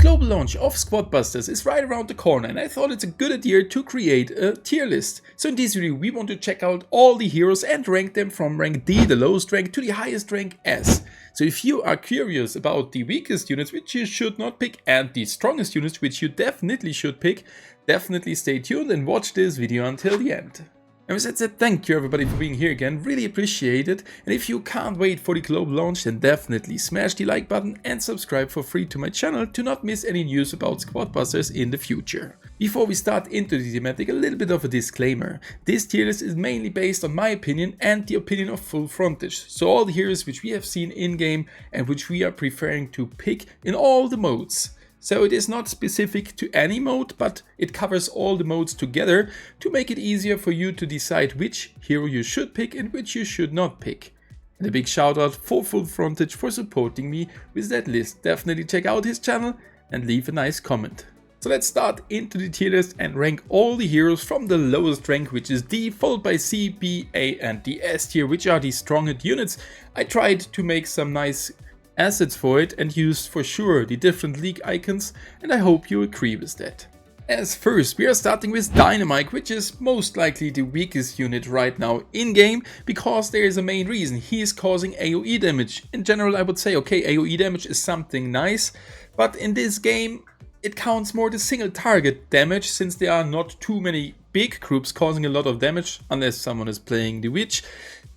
global launch of Squad Busters is right around the corner, and I thought it's a good idea to create a tier list. So in this video we want to check out all the heroes and rank them from rank D, the lowest rank, to the highest rank S. So if you are curious about the weakest units which you should not pick and the strongest units which you definitely should pick, definitely stay tuned and watch this video until the end. And with that said, thank you everybody for being here again, really appreciate it. And if you can't wait for the global launch, then definitely smash the like button and subscribe for free to my channel to not miss any news about Squad Busters in the future. Before we start into the thematic, a little bit of a disclaimer. This tier list is mainly based on my opinion and the opinion of Full Frontage. So all the heroes which we have seen in game and which we are preferring to pick in all the modes. So it is not specific to any mode, but it covers all the modes together to make it easier for you to decide which hero you should pick and which you should not pick. And a big shout out for Full Frontage for supporting me with that list. Definitely check out his channel and leave a nice comment. So let's start into the tier list and rank all the heroes from the lowest rank, which is D, followed by C, B, A and the S tier, which are the strongest units. I tried to make some nice assets for it and used for sure the different league icons, and I hope you agree with that. As first, we are starting with Dynamite, which is most likely the weakest unit right now in game, because there is a main reason. He is causing AoE damage. In general, I would say, okay, AoE damage is something nice, but in this game it counts more the single target damage, since there are not too many big groups causing a lot of damage, unless someone is playing the witch.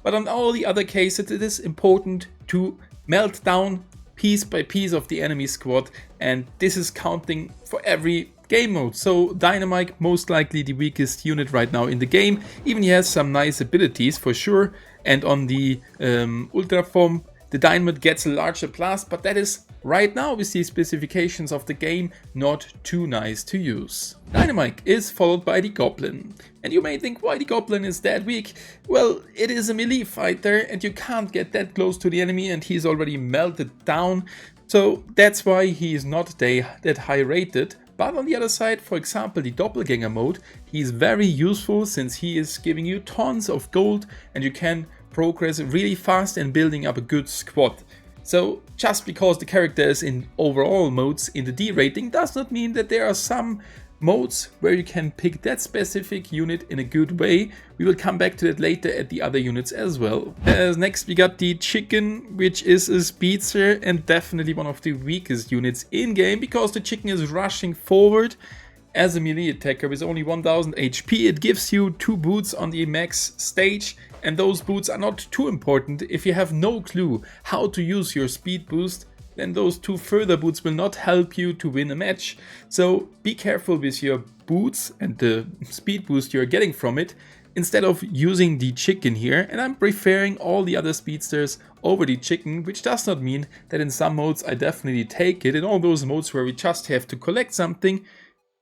But on all the other cases it is important to melt down piece by piece of the enemy squad, and this is counting for every game mode. So Dynamite most likely the weakest unit right now in the game, even he has some nice abilities for sure, and on the Ultra form the Dynamite gets a larger blast, but that is right now with the specifications of the game not too nice to use. Dynamite is followed by the Goblin. And you may think why the Goblin is that weak. Well, it is a melee fighter and you can't get that close to the enemy and he's already melted down. So that's why he is not that high rated. But on the other side, for example, the Doppelganger mode, he is very useful since he is giving you tons of gold and you can progress really fast and building up a good squad. So just because the character is in overall modes in the D rating does not mean that there are some modes where you can pick that specific unit in a good way. We will come back to that later at the other units as well. Next we got the Chicken, which is a speedster and definitely one of the weakest units in game, because the Chicken is rushing forward as a melee attacker with only 1000 HP. It gives you 2 boots on the max stage, and those boots are not too important. If you have no clue how to use your speed boost, then those 2 further boots will not help you to win a match. So be careful with your boots and the speed boost you're getting from it, instead of using the Chicken here. And I'm preferring all the other speedsters over the Chicken, which does not mean that in some modes I definitely take it. In all those modes where we just have to collect something,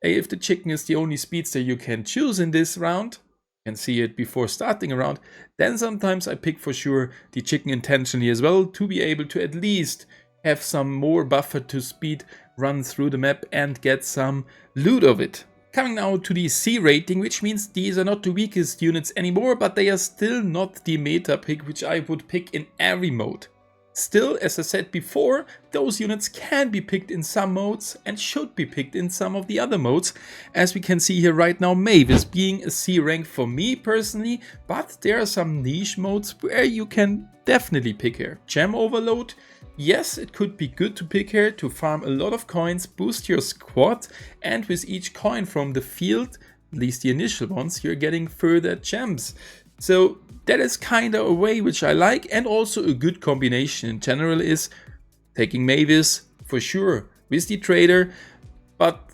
if the Chicken is the only speedster you can choose in this round, you can see it before starting a round, then sometimes I pick for sure the Chicken intentionally as well, to be able to at least have some more buffer to speed run through the map and get some loot of it. Coming now to the C rating, which means these are not the weakest units anymore, but they are still not the meta pick which I would pick in every mode. Still, as I said before, those units can be picked in some modes and should be picked in some of the other modes. As we can see here right now, Mavis being a C rank for me personally, but there are some niche modes where you can definitely pick her. Gem Overload, yes, it could be good to pick her to farm a lot of coins, boost your squad, and with each coin from the field, at least the initial ones, you're getting further gems. So that is kind of a way which I like, and also a good combination in general is taking Mavis for sure with the trader, but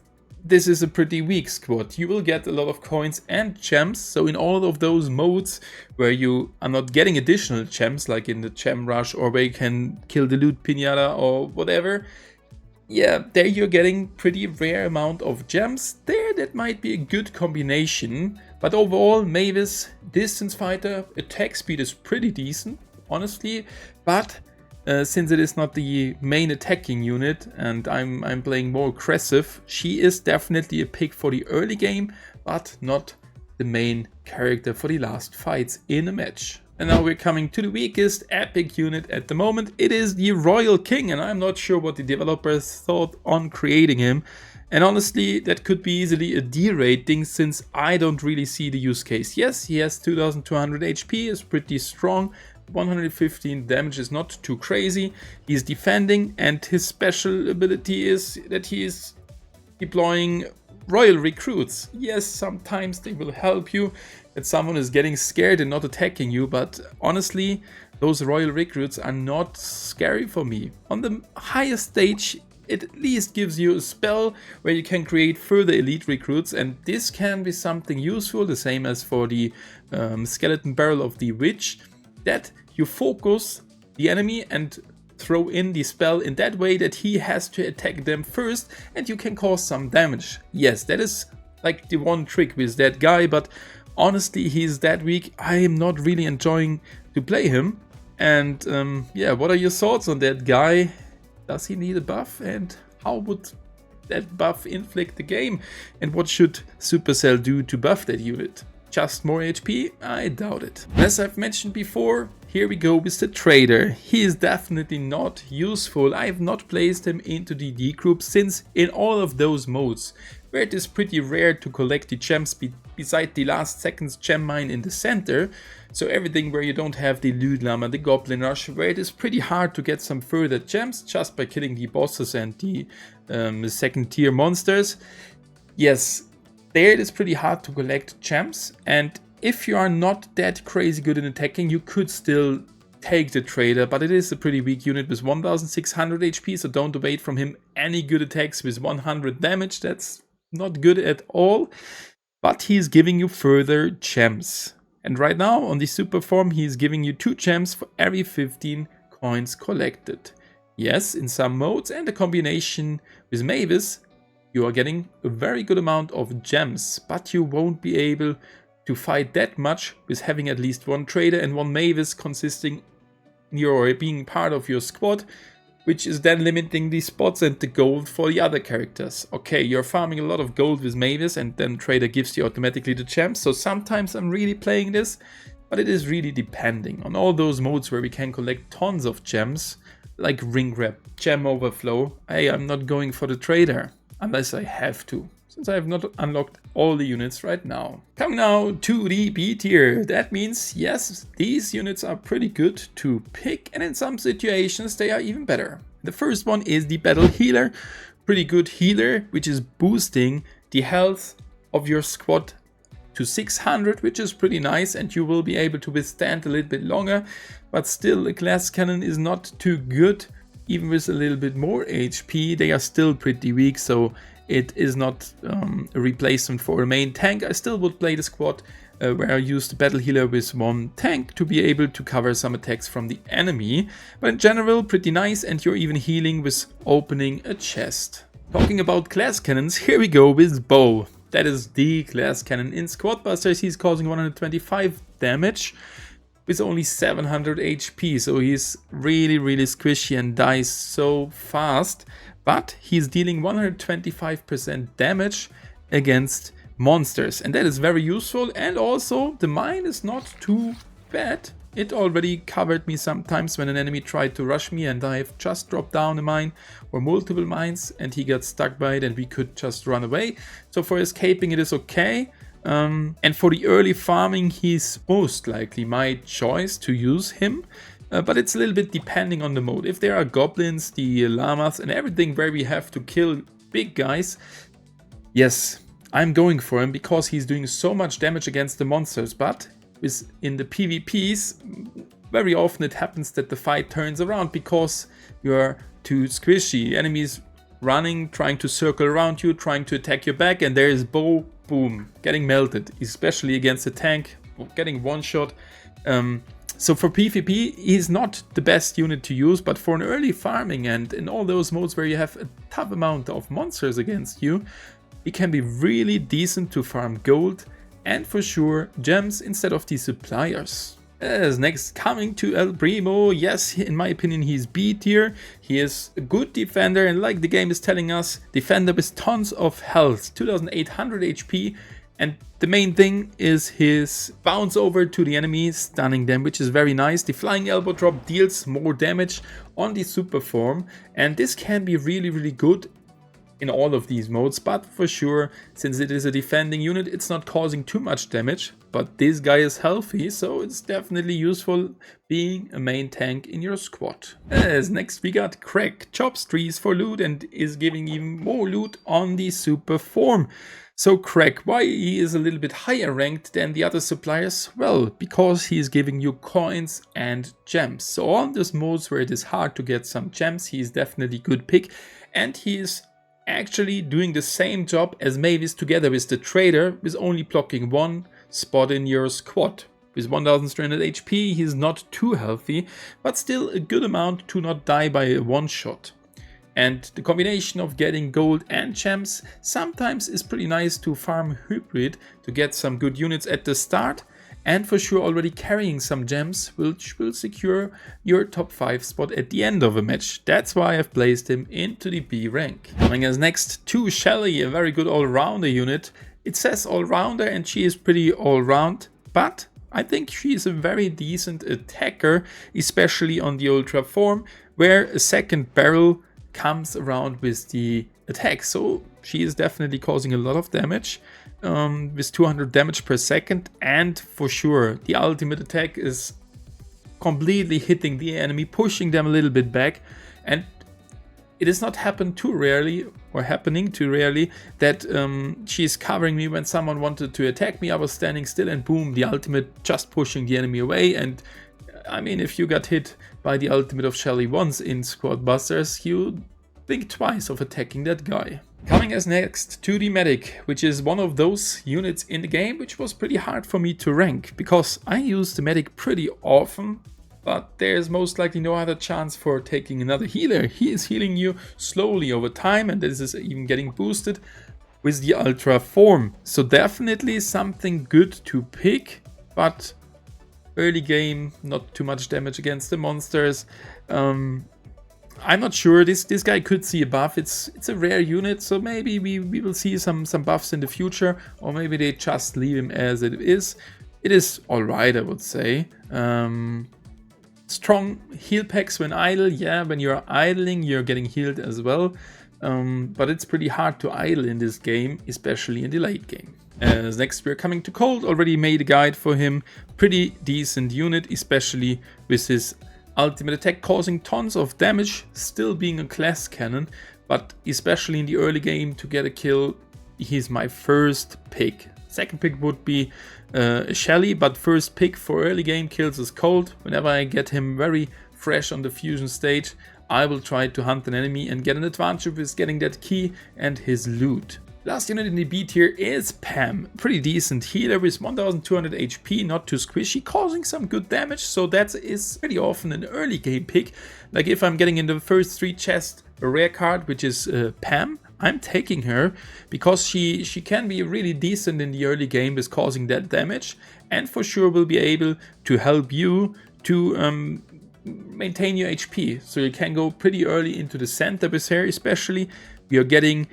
this is a pretty weak squad. You will get a lot of coins and gems, so in all of those modes where you are not getting additional gems, like in the gem rush or where you can kill the loot pinata or whatever, yeah, there you're getting pretty rare amount of gems. There, that might be a good combination. But overall, Mavis, distance fighter, attack speed is pretty decent, honestly. But since it is not the main attacking unit and I'm playing more aggressive, she is definitely a pick for the early game, but not the main character for the last fights in a match. And now we're coming to the weakest epic unit at the moment. It is the Royal King, and I'm not sure what the developers thought on creating him. And honestly, that could be easily a D rating, since I don't really see the use case. Yes, he has 2200 HP, is pretty strong. 115 damage is not too crazy. He's defending, and his special ability is that he is deploying royal recruits. Yes, sometimes they will help you that someone is getting scared and not attacking you, but honestly, those royal recruits are not scary for me. On the highest stage, it at least gives you a spell where you can create further elite recruits, and this can be something useful, the same as for the skeleton barrel of the witch, that you focus the enemy and throw in the spell in that way that he has to attack them first and you can cause some damage. Yes, that is like the one trick with that guy, but honestly, he's that weak. I am not really enjoying to play him. And yeah, what are your thoughts on that guy? Does he need a buff, and how would that buff inflict the game? And what should Supercell do to buff that unit? Just more HP? I doubt it. As I've mentioned before, here we go with the trader. He is definitely not useful. I have not placed him into the D group, since in all of those modes where it is pretty rare to collect the gems beside the last second's gem mine in the center, so everything where you don't have the loot llama, the goblin rush, where it is pretty hard to get some further gems just by killing the bosses and the second tier monsters. Yes, there it is pretty hard to collect gems, and if you are not that crazy good in attacking, you could still take the trader, but it is a pretty weak unit with 1600 HP, so don't await from him any good attacks with 100 damage. That's not good at all, but he's giving you further gems. And right now on the super form, he's giving you 2 gems for every 15 coins collected. Yes, in some modes and a combination with Mavis, you are getting a very good amount of gems, but you won't be able to fight that much with having at least 1 trader and 1 Mavis consisting or being part of your squad, which is then limiting the spots and the gold for the other characters. Okay, you're farming a lot of gold with Mavis, and then trader gives you automatically the gems, so sometimes I'm really playing this, but it is really depending on all those modes where we can collect tons of gems, like ring grab, gem overflow. I'm not going for the trader unless I have to, since I have not unlocked all the units right now. Coming now to the B tier. That means, yes, these units are pretty good to pick, and in some situations they are even better. The first one is the battle healer. Pretty good healer, which is boosting the health of your squad to 600, which is pretty nice, and you will be able to withstand a little bit longer. But still, a glass cannon is not too good. Even with a little bit more HP, they are still pretty weak, so it is not a replacement for a main tank. I still would play the squad where I use the battle healer with 1 tank to be able to cover some attacks from the enemy. But in general, pretty nice, and you're even healing with opening a chest. Talking about glass cannons, here we go with Bow. That is the glass cannon. In Squad Busters, he's causing 125 damage with only 700 HP, so he's really squishy and dies so fast. But he's dealing 125% damage against monsters, and that is very useful. And also the mine is not too bad. It already covered me sometimes when an enemy tried to rush me and I've just dropped down a mine or multiple mines and he got stuck by it and we could just run away. So for escaping it is okay. And for the early farming, he's most likely my choice to use him. But it's a little bit depending on the mode. If there are goblins, the llamas and everything where we have to kill big guys, yes, I'm going for him because he's doing so much damage against the monsters. But in the PvPs, very often it happens that the fight turns around because you're too squishy. Enemies running, trying to circle around you, trying to attack your back, and there is Bow, boom, getting melted, especially against a tank, getting one shot. So for PvP, he's not the best unit to use, but for an early farming and in all those modes where you have a tough amount of monsters against you, it can be really decent to farm gold and for sure gems instead of the suppliers. As next, coming to El Primo. Yes, in my opinion, he's B tier. He is a good defender, and like the game is telling us, defender with tons of health, 2800 HP, And the main thing is his bounce over to the enemy, stunning them, which is very nice. The flying elbow drop deals more damage on the super form, and this can be really good in all of these modes, but for sure, since it is a defending unit, it's not causing too much damage. But this guy is healthy, so it's definitely useful being a main tank in your squad. As next we got Craig, chops trees for loot and is giving even more loot on the super form. So Craig, why he is a little bit higher ranked than the other suppliers? Well, because he is giving you coins and gems. So on those modes where it is hard to get some gems, he is definitely a good pick, and he is actually doing the same job as Mavis together with the trader, with only blocking one spot in your squad. With 1300 HP, he is not too healthy, but still a good amount to not die by a one shot. And the combination of getting gold and gems sometimes is pretty nice to farm hybrid to get some good units at the start, and for sure already carrying some gems which will secure your top 5 spot at the end of a match. That's why I've placed him into the B rank. Coming as next to Shelly, a very good all-rounder unit. It says all-rounder and she is pretty all-round, but I think she is a very decent attacker, especially on the ultra form, where a second barrel comes around with the attack. So she is definitely causing a lot of damage. With 200 damage per second, and for sure the ultimate attack is completely hitting the enemy, pushing them a little bit back, and it is not happening too rarely that she is covering me when someone wanted to attack me. I was standing still and boom, the ultimate just pushing the enemy away. And I mean, if you got hit by the ultimate of Shelly once in Squad Busters, you think twice of attacking that guy. Coming as next to the medic, which is one of those units in the game which was pretty hard for me to rank, because I use the medic pretty often, but there's most likely no other chance for taking another healer. He is healing you slowly over time, and this is even getting boosted with the ultra form. So definitely something good to pick, but early game, not too much damage against the monsters. I'm not sure, this guy could see a buff. It's a rare unit, so maybe we will see some buffs in the future, or maybe they just leave him as it is. It is alright, I would say. Strong heal packs when idle. Yeah, when you're idling, you're getting healed as well. But it's pretty hard to idle in this game, especially in the late game. As next we're coming to Cold. Already made a guide for him. Pretty decent unit, especially with his ultimate attack causing tons of damage, still being a class cannon, but especially in the early game to get a kill, he's my first pick. Second pick would be Shelly, but first pick for early game kills is Cold. Whenever I get him very fresh on the fusion stage, I will try to hunt an enemy and get an advantage with getting that key and his loot. Last unit in the B tier is Pam, pretty decent healer with 1200 HP, not too squishy, causing some good damage, so that is pretty often an early game pick. Like if I'm getting in the first 3 chests a rare card, which is Pam, I'm taking her because she can be really decent in the early game with causing that damage, and for sure will be able to help you to maintain your HP. So you can go pretty early into the center with her, especially. We are getting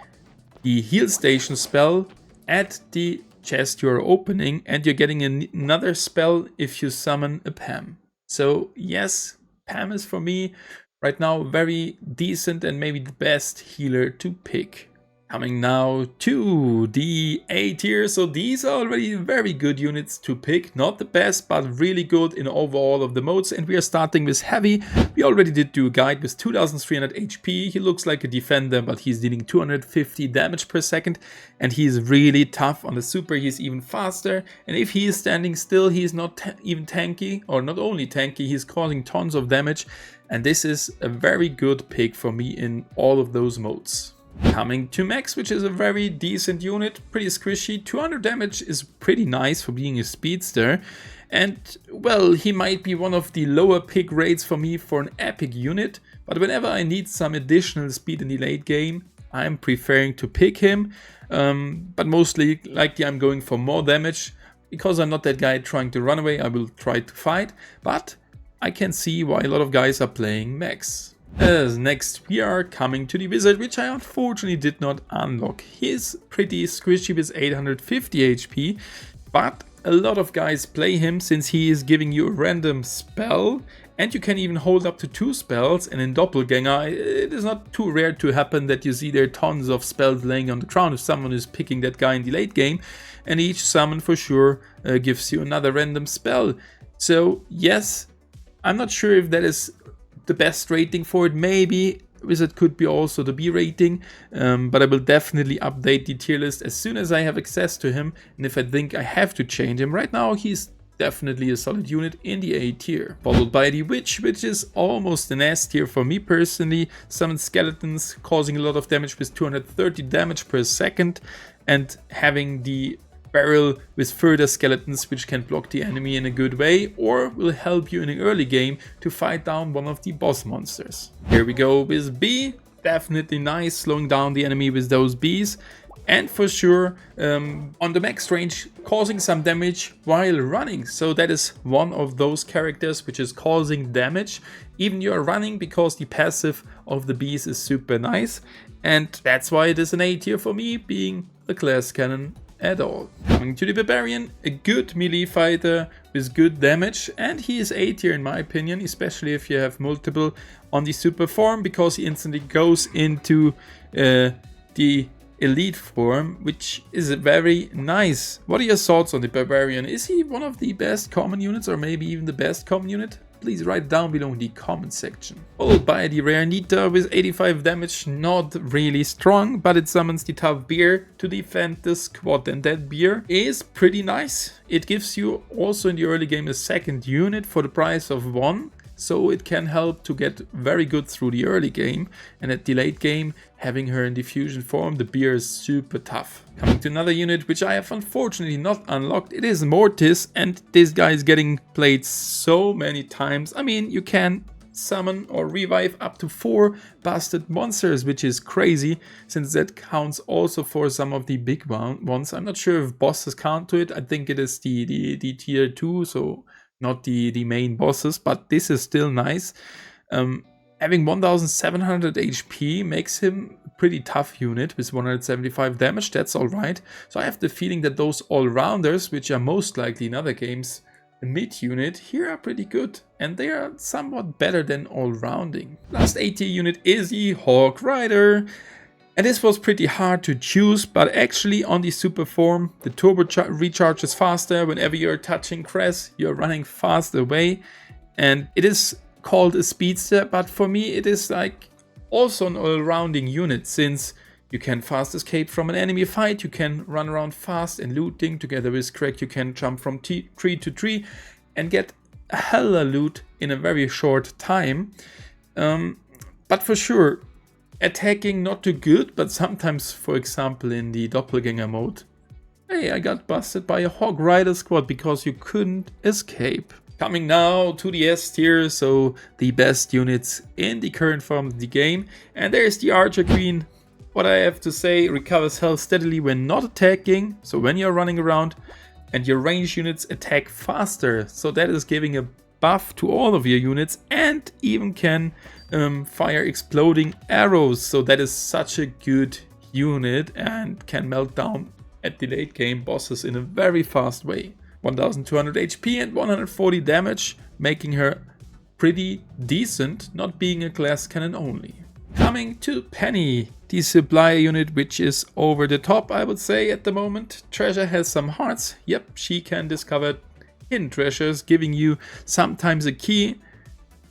the heal station spell at the chest you're opening, and you're getting another spell if you summon a Pam. So yes, Pam is for me right now very decent and maybe the best healer to pick. Coming now to the A tier, so these are already very good units to pick. Not the best, but really good in overall of the modes. And we are starting with Heavy. We already did do a guide with 2300 HP. He looks like a defender, but he's dealing 250 damage per second. And he's really tough on the super. He's even faster. And if he is standing still, he's not even tanky, or not only tanky, he's causing tons of damage. And this is a very good pick for me in all of those modes. Coming to Max, which is a very decent unit, pretty squishy. 200 damage is pretty nice for being a speedster. And, well, he might be one of the lower pick rates for me for an epic unit. But whenever I need some additional speed in the late game, I'm preferring to pick him. But mostly, likely I'm going for more damage. Because I'm not that guy trying to run away, I will try to fight. But I can see why a lot of guys are playing Max. As next we are coming to the wizard, which I unfortunately did not unlock. He is pretty squishy with 850 HP, but a lot of guys play him since he is giving you a random spell, and you can even hold up to 2 spells, and in Doppelganger it is not too rare to happen that you see there tons of spells laying on the ground if someone is picking that guy in the late game, and each summon for sure gives you another random spell. So yes, I'm not sure if that is the best rating for it. Maybe Wizard could be also the B rating, but I will definitely update the tier list as soon as I have access to him, and if I think I have to change him. Right now he's definitely a solid unit in the A tier. Followed by the Witch, which is almost an S tier for me personally. Summon skeletons, causing a lot of damage with 230 damage per second, and having the barrel with further skeletons which can block the enemy in a good way or will help you in an early game to fight down one of the boss monsters. Here we go with B, definitely nice, slowing down the enemy with those bees, and for sure on the max range causing some damage while running. So that is one of those characters which is causing damage even you are running, because the passive of the bees is super nice, and that's why it is an A tier for me, being a glass cannon at all. Coming to the Barbarian, a good melee fighter with good damage, and he is A tier in my opinion, especially if you have multiple on the super form, because he instantly goes into the elite form, which is very nice. What are your thoughts on the Barbarian? Is he one of the best common units, or maybe even the best common unit? Please write down below in the comment section. Followed by the rare Nita with 85 damage, not really strong, but it summons the tough bear to defend the squad, and that bear is pretty nice. It gives you also in the early game a second unit for the price of 1, so it can help to get very good through the early game, and at the late game, having her in the fusion form, the bear is super tough. Coming to another unit which I have unfortunately not unlocked, it is Mortis, and this guy is getting played so many times. I mean, you can summon or revive up to 4 busted monsters, which is crazy, since that counts also for some of the big ones. I'm not sure if bosses count to it. I think it is the tier 2, so not the main bosses, but this is still nice. Having 1700 HP makes him a pretty tough unit with 175 damage, that's alright. So I have the feeling that those all-rounders, which are most likely in other games a mid unit, here are pretty good, and they are somewhat better than all-rounding. Last A tier unit is the Hog Rider. And this was pretty hard to choose, but actually on the super form, the turbo recharge is faster. Whenever you're touching Cress, you're running fast away. And it is called a speedster, but for me it is like also an all-rounding unit, since you can fast escape from an enemy fight, you can run around fast and looting. Together with Craig, you can jump from tree to tree and get a hella loot in a very short time. But for sure, attacking not too good, but sometimes, for example, in the Doppelganger mode, hey, I got busted by a Hog Rider squad because you couldn't escape. Coming now to the S tier, so the best units in the current form of the game. And there's the Archer Queen. What I have to say, recovers health steadily when not attacking, so when you're running around, and your range units attack faster. So that is giving a buff to all of your units, and even can fire exploding arrows. So that is such a good unit and can melt down at the late game bosses in a very fast way. 1200 HP and 140 damage, making her pretty decent, not being a glass cannon only. Coming to Penny, the supplier unit, which is over the top, I would say, at the moment. Treasure has some hearts. Yep, she can discover hidden treasures, giving you sometimes a key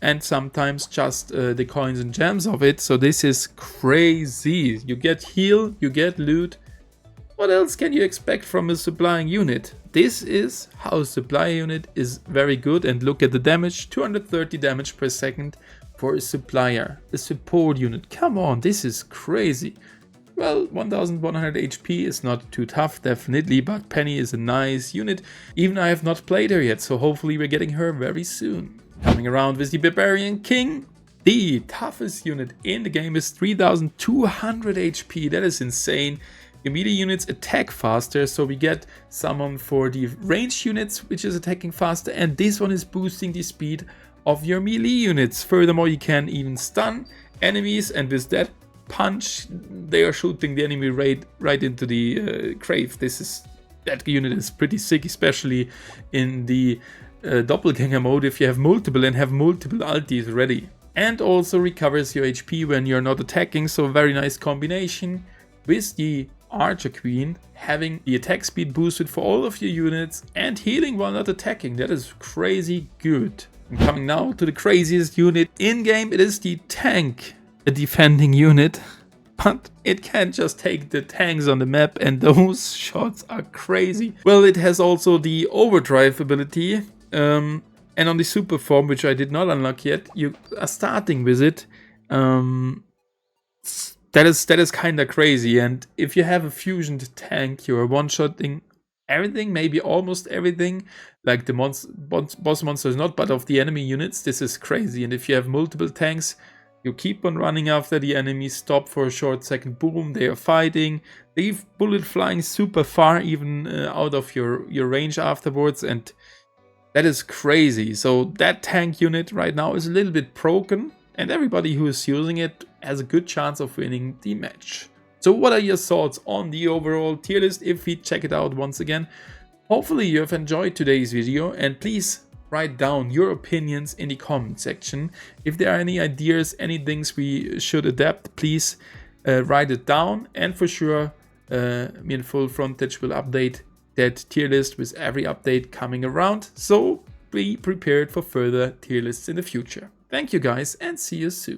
and sometimes just the coins and gems of it. So this is crazy. You get heal, you get loot. What else can you expect from a supplying unit? This is how a supplier unit is very good, and look at the damage, 230 damage per second for a supplier, a support unit. Come on, this is crazy. Well, 1100 HP is not too tough, definitely, but Penny is a nice unit. Even I have not played her yet, so hopefully we're getting her very soon. Coming around with the Barbarian King. The toughest unit in the game is 3200 HP. That is insane. Your melee units attack faster, so we get someone for the range units, which is attacking faster, and this one is boosting the speed of your melee units. Furthermore, you can even stun enemies, and with that punch, they are shooting the enemy right into the grave. That unit is pretty sick, especially in the doppelganger mode if you have multiple and have multiple ultis ready. And also recovers your HP when you're not attacking, so a very nice combination with the Archer Queen having the attack speed boosted for all of your units and healing while not attacking. That is crazy good. And coming now to the craziest unit in game, it is the tank, a defending unit. But it can't just take the tanks on the map, and those shots are crazy. Well, it has also the overdrive ability, and on the super form, which I did not unlock yet, you are starting with it. That is kind of crazy, and if you have a fusioned tank, you are one-shotting everything, maybe almost everything, like the boss monster is not, but of the enemy units, this is crazy. And if you have multiple tanks, you keep on running after the enemy, stop for a short second, boom, they are fighting, they leave bullet flying super far, even out of your range afterwards, and that is crazy. So that tank unit right now is a little bit broken, and everybody who is using it has a good chance of winning the match. So what are your thoughts on the overall tier list if we check it out once again? Hopefully you have enjoyed today's video, and please write down your opinions in the comment section. If there are any ideas, any things we should adapt, please write it down, and for sure me and Full Frontage will update that tier list with every update coming around, so be prepared for further tier lists in the future. Thank you guys, and see you soon.